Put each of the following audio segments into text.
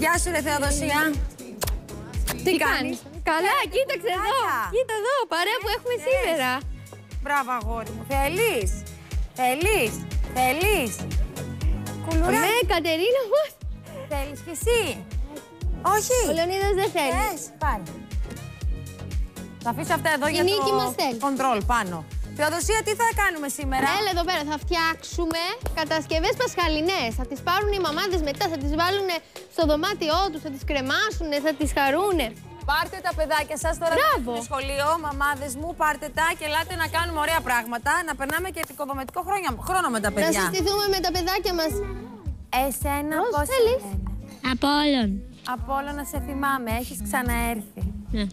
Γεια σου, ρε Θεοδοσία. Τι κάνεις? Καλά, κοίταξε εδώ. Κοίτα εδώ, παρέα που έχουμε σήμερα. Μπράβο, αγόρι μου. Θέλεις. Κουλουράκι. Ναι, Κατερίνα μου. Θέλεις κι εσύ? Όχι. Ο Λεωνίδας δεν θέλει. Πάρε. Θα αφήσω αυτά εδώ για Νίκη μας το θέλει. κοντρόλ πάνω. Θεοδοσία, τι θα κάνουμε σήμερα? Έλα εδώ πέρα, θα φτιάξουμε κατασκευές πασχαλινές. Θα τις πάρουν οι μαμάδες μετά, θα τις βάλουν στο δωμάτιό τους, θα τις κρεμάσουν, θα τις χαρούνε. Πάρτε τα παιδάκια σας τώρα στο σχολείο, μαμάδες μου, πάρτε τα και ελάτε να κάνουμε ωραία πράγματα, να περνάμε και επικοδομητικό χρόνο με τα παιδιά. Να συστηθούμε με τα παιδάκια μας. Εσένα πώς θέλεις? Απόλλωνα, σε θυμάμαι, έχεις ξαναέρθει. Ναι.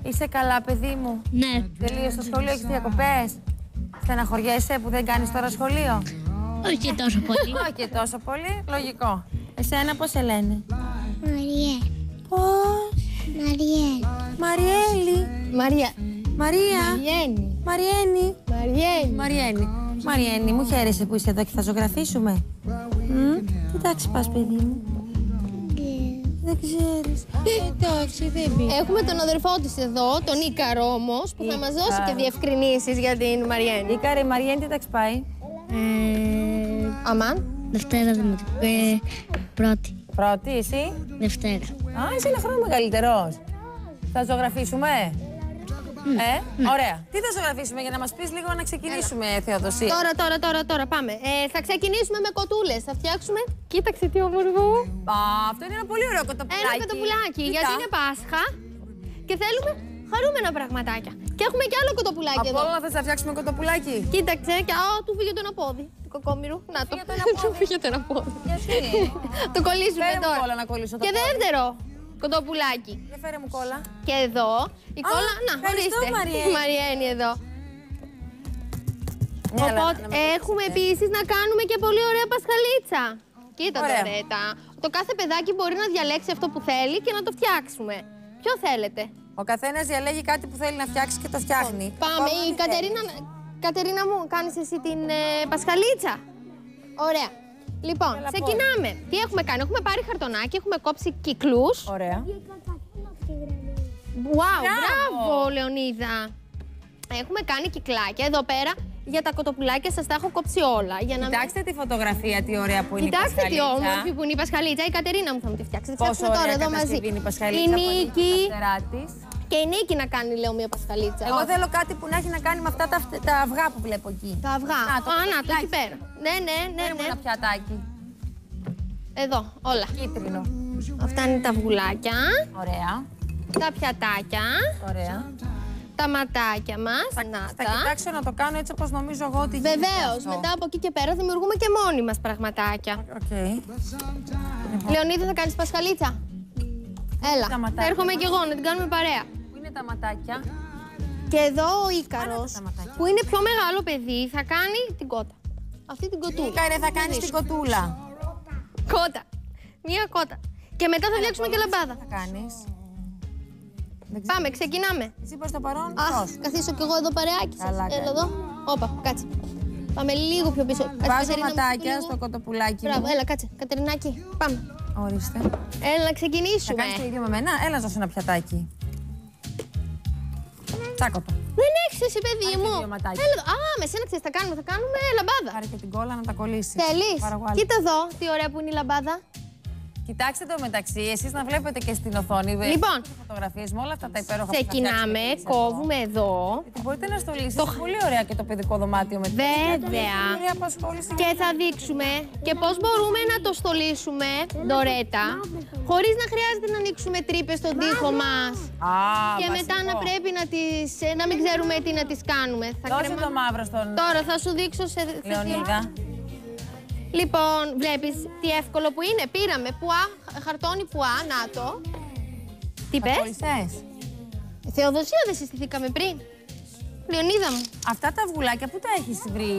Είσαι καλά, παιδί μου? Ναι. Τελείως στο σχολείο, έχεις διακοπές? Στεναχωριέσαι που δεν κάνεις τώρα σχολείο? Όχι και τόσο πολύ. Όχι και τόσο πολύ, λογικό. Εσένα πώς σε λένε? Μαριέ. Πώς? Μαριέ. Μαριέλη. Μαρία. Μαρία. Μαριέννη. Μαριέννη. Μαριέννη. Μαριέννη, μου χαίρεσαι που είσαι εδώ και θα ζωγραφίσουμε. Κοιτάξτε, πας, παιδί μου. Δεν ξέρεις. Εντάξει, δεν πει. Έχουμε τον αδερφό της εδώ, τον Ίκαρο όμως, που θα μας δώσει και διευκρινήσεις για την Μαριέννη. Ίκαρη, η Μαριέννη τι τάξη πάει? Αμάν. Δευτέρα δημοτικού. Πρώτη. Πρώτη, εσύ? Δευτέρα. Α, είσαι ένα χρόνο μεγαλύτερος. Θα ζωγραφίσουμε? Ωραία. Τι θα ζωγραφίσουμε για να μας πεις λίγο να ξεκινήσουμε, Θεοδοσία? Τώρα πάμε. Θα ξεκινήσουμε με κοτούλες. Θα φτιάξουμε. Κοίταξε τι όμορφο. Αυτό είναι ένα πολύ ωραίο κοτοπουλάκι. Ένα κοτοπουλάκι, γιατί είναι Πάσχα και θέλουμε χαρούμενα πραγματάκια. Και έχουμε και άλλο κοτοπουλάκι εδώ. Από όλα θες να φτιάξουμε κοτοπουλάκι? Κοίταξε και του φύγε το ένα πόδι. Του κοκόμοιρου. Να το. Του φύγε το ένα πόδι. Γιατί? Το κολλήσουμε Φέρε μου τώρα. κόλλα να κολλήσω το Και πόδι. δεύτερο κοτοπουλάκι. Για φέρε μου κόλλα. Και εδώ η κόλλα. Να, ευχαριστώ, ορίστε. Μαριέννη. Η Μαριέννη εδώ. Ναι, Οπότε έχουμε επίσης να κάνουμε και πολύ ωραία πασχαλίτσα. Κοίτα Ωραία. τώρα. Το κάθε παιδάκι μπορεί να διαλέξει αυτό που θέλει και να το φτιάξουμε. Ποιο θέλετε? Ο καθένας διαλέγει κάτι που θέλει να φτιάξει και το φτιάχνει. Πάμε. Η Κατερίνα μου, κάνεις εσύ την πασχαλίτσα. Ωραία. Λοιπόν, ξεκινάμε. Τι έχουμε κάνει? Έχουμε πάρει χαρτονάκι, έχουμε κόψει κύκλους. Ωραία. Wow, μπράβο, Λεωνίδα. Έχουμε κάνει κυκλάκια εδώ πέρα. Για τα κοτοπουλάκια σας τα έχω κόψει όλα. Για να... Κοιτάξτε τη φωτογραφία, τι ωραία που είναι Κοιτάξτε η πασχαλίτσα. τι όμορφη που είναι η πασχαλίτσα. Η Κατερίνα μου θα μου τη φτιάξει. Θα Πόσο φτιάξουμε τώρα ωραία εδώ μαζί. κατασκευή είναι η πασχαλίτσα. Η Νίκη. Της. Και η Νίκη να κάνει, λέω, μια πασχαλίτσα. Εγώ θέλω κάτι που να έχει να κάνει με αυτά τα αυγά που βλέπω εκεί. Τα αυγά. Να το εκεί πέρα. Ναι. Φέρε μου ένα πιατάκι. Εδώ, όλα. Κίτρινο. Αυτά είναι τα αυγουλάκια. Ωραία. Τα πιατάκια. Ωραία. Τα ματάκια μας. Θα κοιτάξω να το κάνω έτσι όπως νομίζω εγώ ότι γίνεται. Βεβαίως, αυτό. μετά από εκεί και πέρα δημιουργούμε και μόνοι μας πραγματάκια. Οκ. Λεωνίδα, θα κάνεις πασχαλίτσα? Έλα, Τα ματάκια. θα έρχομαι κι εγώ να την κάνουμε παρέα. Πού είναι τα ματάκια? Και εδώ ο Ίκαρος, τα ματάκια. που είναι πιο μεγάλο παιδί, θα κάνει την κότα. Αυτή την κοτούλα. Ίκαρε, θα κάνεις την κοτούλα. Κότα. Μία κότα. Και μετά θα φτιάξουμε και λαμπάδα. Θα κάνεις. Πάμε, ξεκινάμε. Εσύ προς το παρόν, Αχ, πώς? καθίσω κι εγώ εδώ παρεάκι σας. Καλά Έλα κάνεις. εδώ. Όπα, κάτσε. Πάμε λίγο πιο πίσω. Κάτσε, Βάζω Κατερίνα μου, ματάκια λίγο. στο κοτοπουλάκι Μπράβο, μου. έλα, κάτσε. Κατερινάκη, πάμε. Ορίστε. Έλα να Θα ξεκινήσουμε. κάνεις το ίδιο με μένα. Έλα να δώσω ένα πιατάκι. Τσάκωτο. Δεν έχεις εσύ, παιδί Πάρε μου. και δύο ματάκια. Έλα εδώ. Α, με σένα ξέρεις, θα κάνουμε λαμπάδα. Πάρε και την κόλλα να τα κολλήσεις. Θέλεις? Πάρω εγώ άλλη. Κοίτα εδώ, τι ωραία που είναι η λαμπάδα. Κοιτάξτε το μεταξύ, εσείς να βλέπετε και στην οθόνη. Λοιπόν, φωτογραφίες με όλα αυτά τα υπέροχα που θα ξεκινάμε, φτιάξετε εσείς κόβουμε εδώ. Γιατί μπορείτε να στολίσετε πολύ ωραία και το παιδικό δωμάτιο με Βέβαια. Ωραία απασχόληση. Και θα δείξουμε και πώς μπορούμε να το στολίσουμε, Ντορέτα, χωρίς να χρειάζεται να ανοίξουμε τρύπες στον τοίχο μας. Και μετά να πρέπει να μην ξέρουμε τι να τις κάνουμε. Δώσε το μαύρο στον Τώρα θα σου δείξω σε Λεωνίδα. Λοιπόν, βλέπεις τι εύκολο που είναι. Πήραμε πουά, χαρτόνι πουά, να το. Τι πες? Κολλησές. Θεοδοσία δεν συστηθήκαμε πριν. Λεωνίδα μου. Αυτά τα αυγουλάκια πού τα έχεις βρει,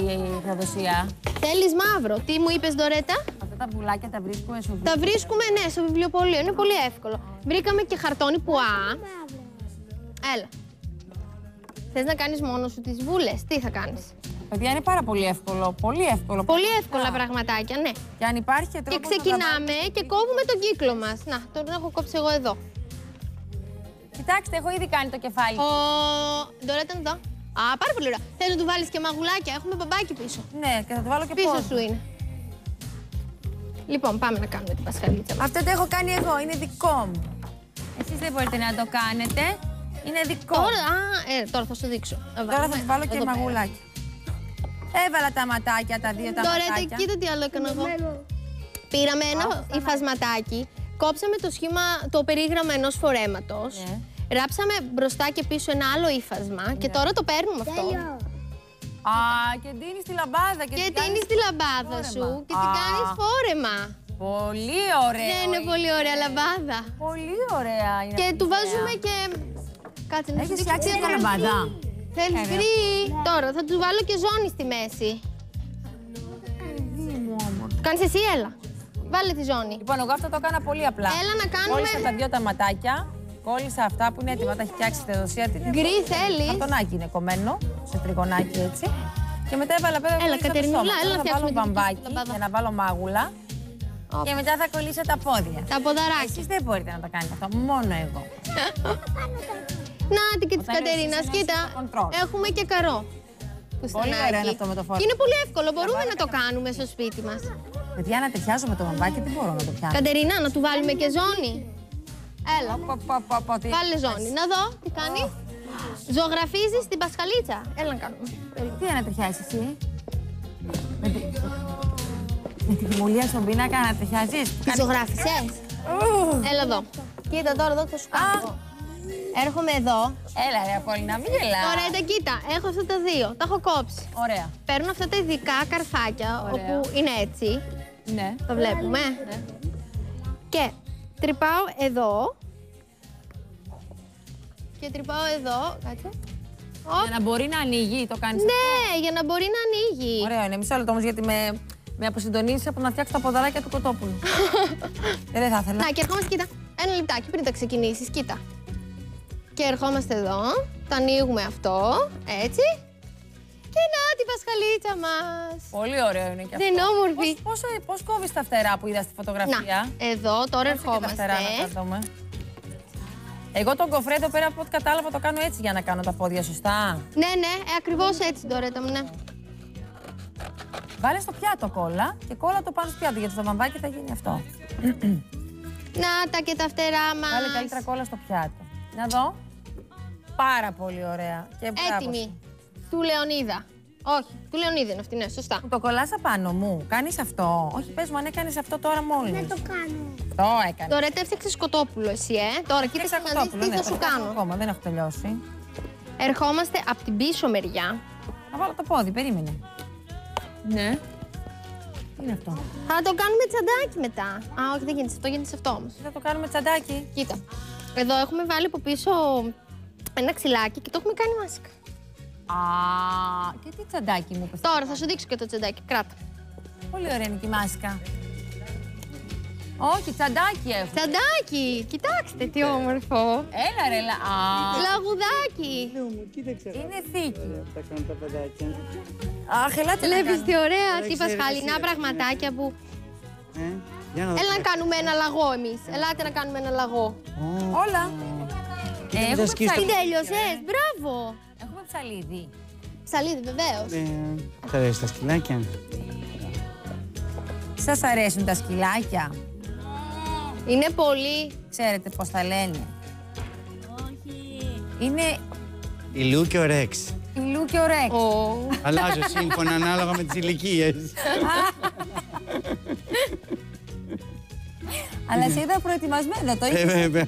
Θεοδοσία? Θέλεις μαύρο. Τι μου είπες, Ντορέτα? Αυτά τα αυγουλάκια τα βρίσκουμε στο Τα βρίσκουμε, ναι, στο βιβλιοπωλείο. Είναι πολύ εύκολο. Βρήκαμε και χαρτόνι πουά. Έλα. Θες να κάνεις μόνο σου τις βούλες? Τι θα κάνεις? Παιδιά, είναι πάρα πολύ εύκολο. Πολύ εύκολο. Πολύ εύκολα πραγματάκια, ναι. Και αν υπάρχει και τρόπος. Και ξεκινάμε και κόβουμε τον κύκλο μας. Να, τον έχω κόψει εγώ εδώ. Κοιτάξτε, έχω ήδη κάνει το κεφάλι. Τώρα ήταν εδώ. Α, πάρα πολύ ωραία. Θες να του βάλεις και μαγουλάκια. Έχουμε μπαμπάκι πίσω. Ναι, και θα του βάλω και Πίσω πόδι. σου είναι. Λοιπόν, πάμε να κάνουμε την πασχαλίτσα μας. Αυτό το έχω κάνει εγώ, είναι δικό μου. Εσείς δεν μπορείτε να το κάνετε. Είναι δικό μου. Τώρα θα σου δείξω. Τώρα θα του βάλω και μαγουλάκι. Έβαλα τα ματάκια, τα δύο τα Τώρα, ματάκια. κοίτα τι άλλο έκανα εγώ. Πήραμε ένα υφασματάκι, κόψαμε το σχήμα, το περίγραμμα ενός φορέματος, Ναι. ράψαμε μπροστά και πίσω ένα άλλο ύφασμα και τώρα το παίρνουμε αυτό. Α, και ντύνεις τη λαμπάδα. Και τίνεις τη λαμπάδα σου και την κάνεις φόρεμα. Πολύ ωραία. Δεν είναι πολύ ωραία λαμπάδα. Πολύ ωραία είναι. Και αυτή του η ιδέα. βάζουμε και... Κάτσε να σου Έχεις δείξω φτιάξει τι μια έκανα. λαμπάδα. Θέλεις γκρι. Τώρα θα του βάλω και ζώνη στη μέση. Κάνεις εσύ, έλα. Βάλε τη ζώνη. Λοιπόν, εγώ αυτό το έκανα πολύ απλά. Έλα να κάνουμε- Κόλλησα τα δύο τα ματάκια. Κόλλησα αυτά που είναι έτοιμα, τα έχει φτιάξει η Θεοδοσία. Γκρι θέλεις. Καρτονάκι είναι κομμένο, σε τριγωνάκι έτσι. Και μετά έβαλα πέρα. Έλα, Κατερινούλα, έλα να θα φτιάξουμε βάλω τη δική σου βαμβάκι λαμπάδα. για να βάλω μάγουλα. Όπ. Και μετά θα κολλήσω τα πόδια. Τα ποδαράκια. Εσείς δεν μπορείτε να το κάνετε αυτό, μόνο εγώ. Να την και τη Όταν Κατερίνα, εσείς κοίτα. είναι στο control. Έχουμε και καρό. Πολύ ωραίο είναι αυτό με το φόρμα. Και είναι πολύ εύκολο. Μπορούμε να το κάνουμε στο σπίτι μας. Παιδιά, να ταιριάζω με το βαμβάκι, δεν μπορώ να το πιάνω. Κατερίνα, να του βάλουμε και ζώνη. Έλα. Τι- Βάλε ζώνη. Να δω τι κάνει. Ζωγραφίζει την πασχαλίτσα. Έλα να κάνουμε. Τι ανατριχιάζεις εσύ. Με τη δημουλία στον πίνακα ανατριχιάζεις. Τι ζωγράφισες. Έλα εδώ. Κοίτα τώρα εδώ θα σου κάνω εγώ. Έρχομαι εδώ. Έλα ρε Απόλληνα, μην γελάς. Τώρα κοίτα, έχω αυτά τα δύο. Τα έχω κόψει. Ωραία. Παίρνω αυτά τα ειδικά καρφάκια Ωραία. όπου είναι έτσι. Ναι. Το βλέπουμε. Και τρυπάω εδώ. Και τρυπάω εδώ. Κάτσε. Για να μπορεί να ανοίγει, το κάνεις. Ναι, για να μπορεί να ανοίγει. Ωραίο είναι. Μισό λεπτό όμως γιατί με αποσυντονίζεις από να φτιάξω τα ποδαράκια του κοτόπουλου. Δεν θα ήθελα. Να, και ερχόμαστε, κοίτα. Ένα λεπτάκι πριν τα ξεκινήσεις, κοίτα. Και ερχόμαστε εδώ. Το ανοίγουμε αυτό. Έτσι. Και να τη πασχαλίτσα μας. Πολύ ωραίο είναι και αυτό. Δεν είναι όμορφη. Πώς κόβεις τα φτερά που είδα στη φωτογραφία. Να, εδώ τώρα Κόψε και τα ερχόμαστε. φτερά να τα δούμε. Εγώ τον κοφρέ εδώ πέρα από ό,τι κατάλαβα το κάνω έτσι για να κάνω τα πόδια σωστά. Ναι, ναι, ακριβώς έτσι τώρα ήταν, ναι. Βάλε στο πιάτο κόλλα και κόλλα το πάνω στο πιάτο γιατί στο βαμβάκι θα γίνει αυτό. Να τα και τα φτερά μας. Βάλε καλύτερα κόλλα στο πιάτο. Να δω. Πάρα πολύ ωραία. Και μπράβο σου. Έτοιμη. Του Λεωνίδα. Όχι, του Λεωνίδα είναι αυτή, ναι, σωστά. Που το κολλάς απάνω μου. Κάνεις αυτό. Όχι, πες μου αν έκανες αυτό τώρα μόλις. Να το κάνω. Το έκανες. Τώρα έφτιαξε σκοτόπουλο εσύ, Τώρα κοίταξε να δεις τι θα σου κάνω. Ακόμα δεν έχω τελειώσει. Ερχόμαστε από την πίσω μεριά. Θα βάλω το πόδι, περίμενε. Ναι. Τι είναι αυτό. Θα το κάνουμε τσαντάκι μετά. Α, όχι, δεν γίνεται αυτό, γίνεται αυτό όμως. Θα το κάνουμε τσαντάκι. Κοίτα. Εδώ έχουμε βάλει από πίσω ένα ξυλάκι και το έχουμε κάνει μάσκα. Α, και τι τσαντάκι μου είπες. Τώρα θα σου δείξω και το τσαντάκι. Κράτα. Πολύ ωραία είναι και η μάσκα. Όχι, τσαντάκι έχω. Τσαντάκι! Κοιτάξτε τι όμορφο. Έλα ρε, α, Λαγουδάκι. είναι θήκη. Τα κάνουν τα παιδάκια. Αχ, ελάτε να Βλέπεις κάνουμε. τι ωραία, Δεν τι ξέρεις πασχαλινά εσύ, πραγματάκια που... Για να δω. Έλα να κάνουμε ένα λαγό εμείς. Ελάτε να κάνουμε ένα λαγό. Όλα. Έχουμε τα σκίσω. Τι ψαλίδι. τέλειωσες, μπράβο. Έχουμε ψαλίδι. Ψαλίδι βεβαίως. Θα αρέσει τα σκυλάκια. Σας αρέσουν τα σκυλάκια. Είναι πολύ... Ξέρετε πώς τα λένε. Είναι Η Λου και ο Ρεξ. η Λου και ο Ρεξ. Αλλάζω σύμφωνα ανάλογα με τις ηλικίες. Αλλά σε είδα προετοιμασμένο, το είχες. Βέβαια.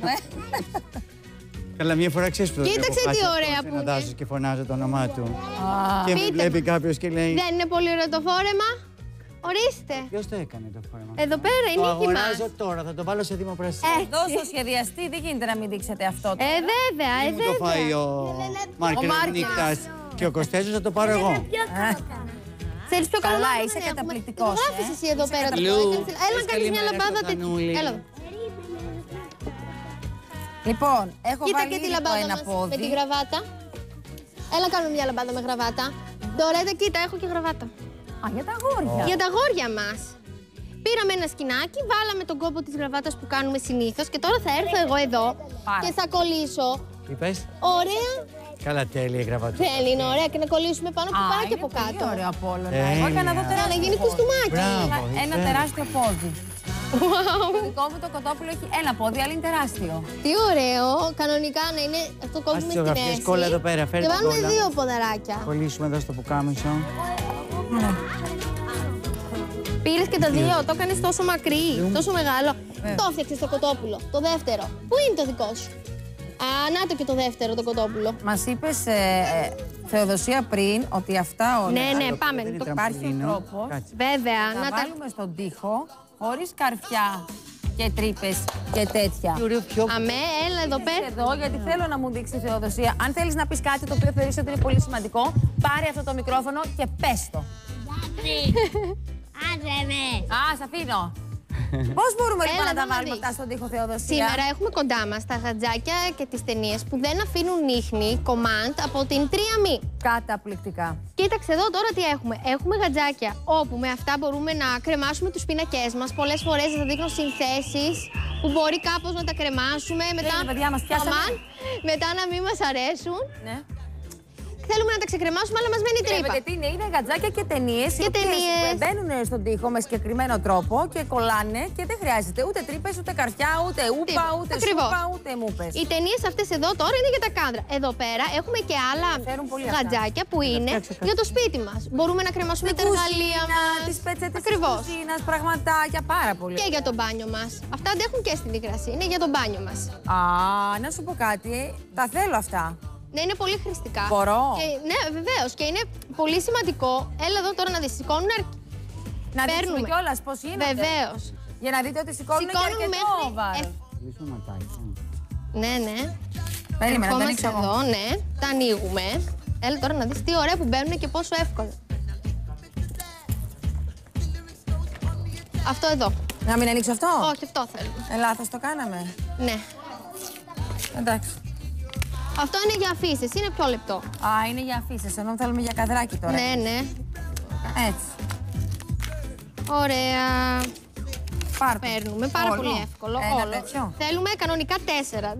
Καλά, μία φορά ξέρεις που το Κοίταξε έχω χάσει τι αυτό ωραία σε που ένα είναι. δάσος και φωνάζω το όνομά του. Α, Και με Πείτε βλέπει κάποιος και λέει Δεν είναι πολύ ωραίο το φόρεμα. Ορίστε. ποιος το έκανε το φόρεμα. Εδώ πέρα Το είναι η νίκη μας. αγοράζω τώρα, θα το βάλω σε δημοπρασία. Δώσ' το σχεδιαστή, δεν γίνεται να μην δείξετε αυτό. Βέβαια, Μου το φάει βέβαια. ο Μάρκερ Μάρκερ. νύχτας και ο Κωστέζος θα το πάρω εγώ. Θέλεις πιο καλό Καλά, λάμπα, είσαι ναι, έχουμε. καταπληκτικός, Το γράφεις εσύ εδώ πέρα. το Λου, έκανες. Έλα να πες κάνεις μια καλημέρα λαμπάδα στο τέτοια. Τανούλη. Έλα εδώ. Λοιπόν, έχω Κοίτα βάλει και τη ήδη το λαμπάδα ένα μας με τη πόδι. γραβάτα. Έλα κάνουμε μια λαμπάδα με γραβάτα. Εγώ Ντορέτα, κοίτα, έχω και γραβάτα. Α, για τα αγόρια. Για τα αγόρια μας. Πήραμε ένα σκηνάκι, βάλαμε τον κόμπο της γραβάτας που κάνουμε συνήθως και τώρα θα έρθω εγώ εδώ και θα κολλήσω. Τι πες? Ωραία. Καλά, τέλεια η γραβάτα. Δεν είναι ωραία και να κολλήσουμε πάνω που πάρα και από Πολύ κάτω. ωραίο από όλο. Τέλεια. Εγώ έκανα εδώ Για τεράστιο να γίνει πόδι. κουστούμάκι. Μπράβο. Ένα υπέροχο. τεράστιο πόδι. Wow. Το δικό μου το κοτόπουλο έχει ένα πόδι, αλλά είναι τεράστιο. Τι ωραίο. Κανονικά να είναι αυτό κόβουμε Ας τις στη ζωγραφιές, μέση. κόλλα εδώ πέρα, φέρε Και την βάλουμε κόλλα. 2 ποδαράκια. Κολλήσουμε εδώ στο πουκάμισο. Ναι. Πήρες και τα 2, το έκανες τόσο μακρύ, τόσο μεγάλο. Το έφτιαξες το κοτόπουλο. Το δεύτερο. Πού είναι το δικό σου? Α, να το και το δεύτερο το κοτόπουλο. Μας είπες, Θεοδοσία, πριν ότι αυτά όλα. Ναι, ναι, Άλλο, πάμε. δεν είναι Το... υπάρχει τραμπολίνο. τρόπος. Κάτσε. Βέβαια, Να να τα... βάλουμε στον τοίχο, χωρίς καρφιά και τρύπες και τέτοια. Τι ωραίο, πιο Αμέ, έλα εδώ πέρα. Εδώ, γιατί θέλω να μου δείξει η Θεοδοσία. Αν θέλεις να πεις κάτι το οποίο θεωρείς ότι είναι πολύ σημαντικό, πάρε αυτό το μικρόφωνο και πες το. Άντρε με. Α, σ' αφήνω. Πώς μπορούμε λοιπόν Έλα, να τα εδώ να βάλουμε δεις. αυτά στον τοίχο, Θεοδοσία? Σήμερα έχουμε κοντά μας τα γατζάκια και τις ταινίες που δεν αφήνουν ίχνη, command από την 3 μη. Καταπληκτικά. Κοίταξε εδώ τώρα τι έχουμε. Έχουμε γατζάκια όπου με αυτά μπορούμε να κρεμάσουμε τους πίνακές μας. Πολλές φορές θα δείχνω συνθέσεις που μπορεί κάπως να τα κρεμάσουμε. Μετά, είναι, παιδιά, μας πιάσανε. Αμάν, μετά να μην μας αρέσουν. Ναι. Θέλουμε να τα ξεκρεμάσουμε, αλλά μας μένει τρύπα. Ξέρετε τι είναι, είναι γατζάκια και ταινίες. Και ταινίες. Μπαίνουν στον τοίχο με συγκεκριμένο τρόπο και κολλάνε και δεν χρειάζεται ούτε τρύπες, ούτε καρφιά, ούτε ούπα, Τίποτα. ούτε Ακριβώς. σούπα, ούτε μούπες. Οι ταινίες αυτές εδώ τώρα είναι για τα κάδρα. Εδώ πέρα έχουμε και άλλα Ενδιαφέρουν πολύ αυτά. γατζάκια που είναι φτιάξω κάτι. για το σπίτι μας. Μπορούμε να κρεμάσουμε τα εργαλεία μας. Τις πετσέτες της Ακριβώς. κουζίνας, πραγματάκια, πάρα πολύ. Και για το μπάνιο μας. Αυτά αντέχουν και στην υγρασία. Είναι για το μπάνιο μας. Α, να σου πω κάτι, τα θέλω αυτά. Ναι, είναι πολύ χρηστικά. Μπορώ? Ναι, βεβαίως. Και είναι πολύ σημαντικό. Έλα εδώ τώρα να δεις. Σηκώνουν Να δείξουμε Παίρνουμε. κιόλας πώς γίνεται. Βεβαίως. Για να δείτε ότι σηκώνουν και Σηκώνουν αρκετό μέχρι... βάρος. Λύσουμε ματάκια. Ναι, ναι. Περίμενα, να τα Ερχόμαστε ανοίξω εγώ. εδώ, ναι. Τα ανοίγουμε. Έλα τώρα να δεις τι ωραία που μπαίνουν και πόσο εύκολα. Αυτό εδώ. Να μην ανοίξω αυτό. Όχι, αυτό θέλουμε. Λάθος το κάναμε. Ναι. Εντάξει. Αυτό είναι για αφήσεις, είναι πιο λεπτό. Α, είναι για αφήσεις, ενώ θέλουμε για καδράκι τώρα. Ναι, ναι. Έτσι. Ωραία. Πάρ' το. Παίρνουμε πάρα Όλο. πολύ εύκολο. Ένα όλο. τέτοιο. Θέλουμε κανονικά 4.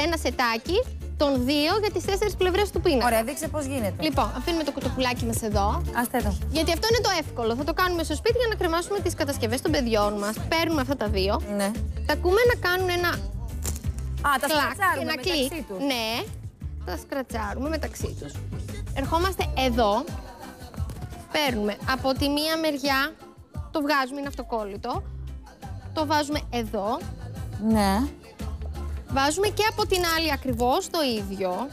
Ένα σετάκι των 2 για τις 4 πλευρές του πίνακα. Ωραία, δείξε πώς γίνεται. Λοιπόν, αφήνουμε το κοτοπουλάκι μας εδώ. Άστε εδώ. Γιατί αυτό είναι το εύκολο. Θα το κάνουμε στο σπίτι για να κρεμάσουμε τις κατασκευές των παιδιών μας. Παίρνουμε αυτά τα 2. Ναι. Τα ακούμε να κάνουν ένα Α, τα κλακ, σκρατσάρουμε ένα μεταξύ κλικ. τους. Ναι, τα σκρατσάρουμε μεταξύ τους. Ερχόμαστε εδώ. Παίρνουμε από τη μία μεριά, το βγάζουμε, είναι αυτοκόλλητο. Το βάζουμε εδώ. Ναι. Βάζουμε και από την άλλη ακριβώς το ίδιο.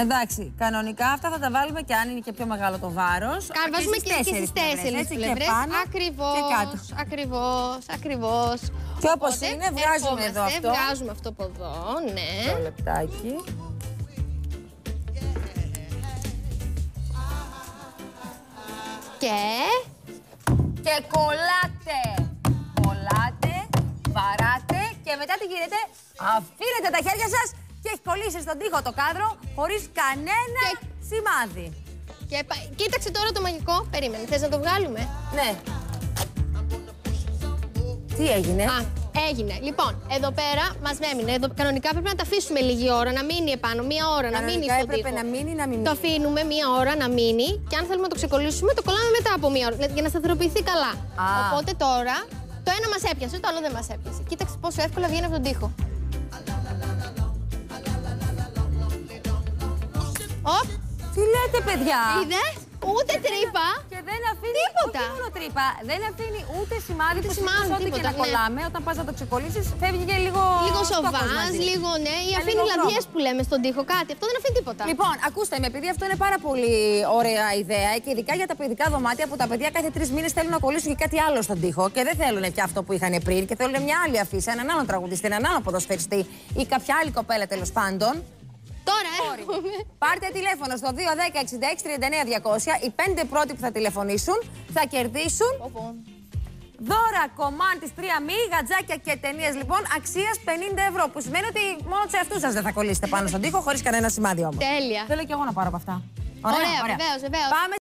Εντάξει, κανονικά αυτά θα τα βάλουμε και αν είναι και πιο μεγάλο το βάρος. Βάζουμε και στις 4 πλευρές. Και πάνω Ακριβώς, και κάτω. ακριβώς. Και όπως Οπότε, είναι, βγάζουμε εδώ ερχόμαστε, αυτό. Βγάζουμε αυτό από εδώ, ναι. Μισό λεπτάκι. Και... Και κολλάτε. Κολλάτε, βαράτε και μετά τι γίνεται? Αφήνετε τα χέρια σας και έχει κολλήσει στον τοίχο το κάδρο χωρίς κανένα σημάδι. Και κοίταξε τώρα το μαγικό. Περίμενε, θες να το βγάλουμε? Ναι. Τι έγινε? Α, έγινε. Λοιπόν, εδώ πέρα μας έμεινε. Εδώ, κανονικά πρέπει να τα αφήσουμε λίγη ώρα, να μείνει επάνω. Μία ώρα να μείνει Κανονικά στον έπρεπε τοίχο. να μείνει, να μην Το μείνει. αφήνουμε μία ώρα να μείνει και αν θέλουμε να το ξεκολλήσουμε, το κολλάμε μετά από μία ώρα. Για να σταθεροποιηθεί καλά. Α. Οπότε τώρα το ένα μας έπιασε, το άλλο δεν μας έπιασε. Κοίταξε πόσο εύκολα βγαίνει από τον τοίχο. Οπ, Τι λέτε, παιδιά? είδες, ούτε τρύπα. Και δεν αφήνει Τίποτα. όχι μόνο τρύπα, δεν αφήνει ούτε σημάδι που σημάδι, σημαίνει ό,τι και τίποτα, να ναι. κολλάμε. Όταν πας να το ξεκολλήσεις, φεύγει και λίγο. Λίγο στόχος σοβάζ, μαζί. λίγο ναι, ή Και αφήνει λίγο λαδιές χρώμα. που λέμε στον τοίχο κάτι. Αυτό δεν αφήνει τίποτα. Λοιπόν, ακούστε με, επειδή αυτό είναι πάρα πολύ ωραία ιδέα και ειδικά για τα παιδικά δωμάτια που τα παιδιά κάθε 3 μήνες θέλουν να κολλήσουν και κάτι άλλο στον τοίχο και δεν θέλουν πια αυτό που είχαν πριν και θέλουν μια άλλη αφίσα, έναν άλλον τραγουδιστή, έναν άλλον ποδοσφαιριστή ή κάποια άλλη κοπέλα τέλος πάντων. Τώρα έχουμε. Πάρτε τηλέφωνο στο 210-66-39-200. Οι 5 πρώτοι που θα τηλεφωνήσουν θα κερδίσουν Δώρα, κομμάτι, 3 μη, γατζάκια και ταινίες λοιπόν αξίας 50 ευρώ. Που σημαίνει ότι μόνο τους εαυτούς σας δεν θα κολλήσετε πάνω στον τοίχο χωρίς κανένα σημάδι όμως. Τέλεια. Θέλω και εγώ να πάρω από αυτά. Ωραία, βεβαίως. Πάμε